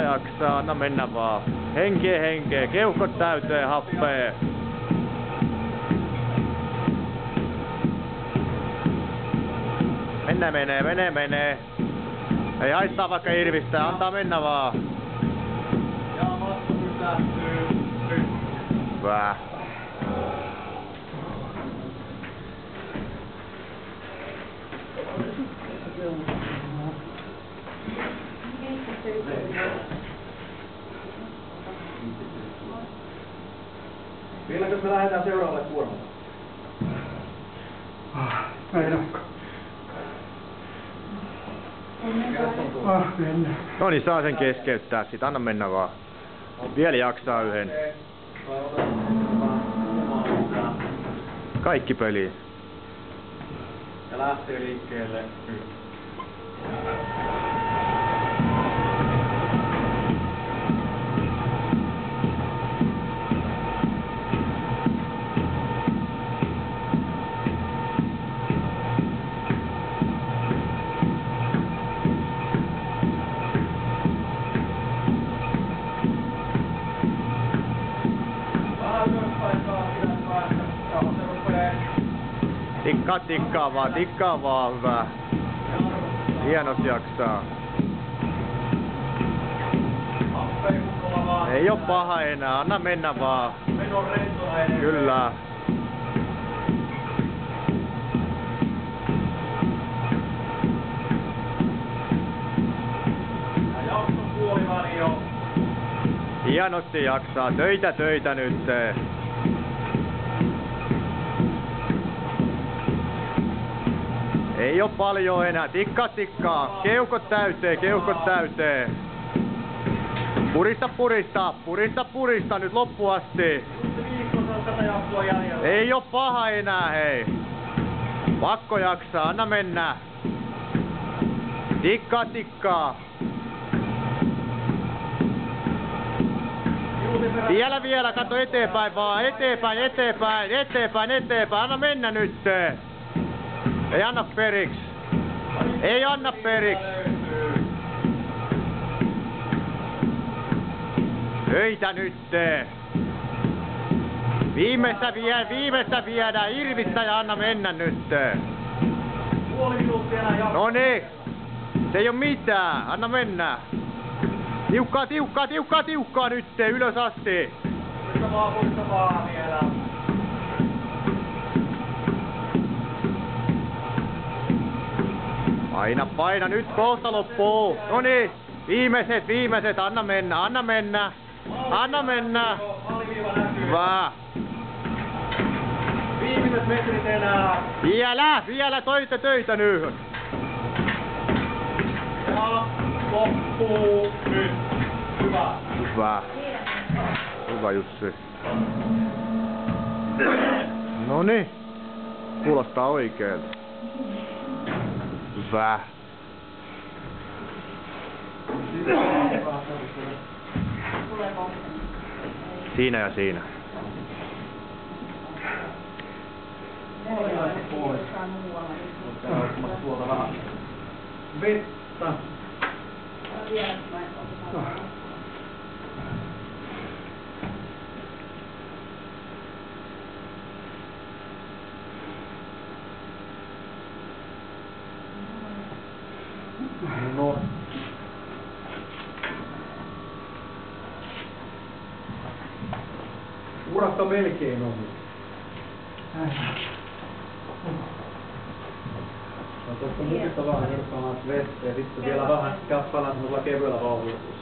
Jaksaa, anna mennä vaan. Henkeä, keuhkot täyteen happea. Menee. Ei haittaa vaikka irvistää, antaa mennä vaan. Ja matto pysähtyy. Hyvä. Milloinkas me lähdetään seuraavalle kuormalle? Ei mennä. No niin, saa sen keskeyttää sit, anna mennä vaan. Vielä jaksaa yhden. Kaikki peliin. Ja lähtee liikkeelle. Tikkaa vaan, hyvä. Hienosti jaksaa. Ei oo paha enää, anna mennä vaan. Kyllä. Hienosti jaksaa, töitä nyt. Ei oo paljon enää, tikkaa. Keuhkot täyteen. Purista nyt loppuun asti. Ei oo paha enää, hei. Pakko jaksaa, anna mennä. Tikkaa. Vielä, katso eteenpäin vaan, eteenpäin, anna mennä nyt. Ei anna periksi. Töitä nyt. Viimeistä viedään, irvistä ja anna mennä nyt. Noniin. Se ei oo mitään, anna mennä. Tiukkaa nyt, ylös asti. Puista vaan vielä. Paina, nyt kohta loppuu. Noniin, viimeiset, anna mennä. Hyvä. Viimeiset metrit enää. Vielä töitä nyt. Ja loppuu nyt. Hyvä Jussi. Noniin. Kuulostaa oikeelta. Hyvä. Siinä ja siinä. Tuolta vähän vettä. No. Urakka melkein on. No tuosta mukista vaan hirppaamaan vettä ja sitten vielä vähän kappalaan semmoisella kevyellä vauhdituksella.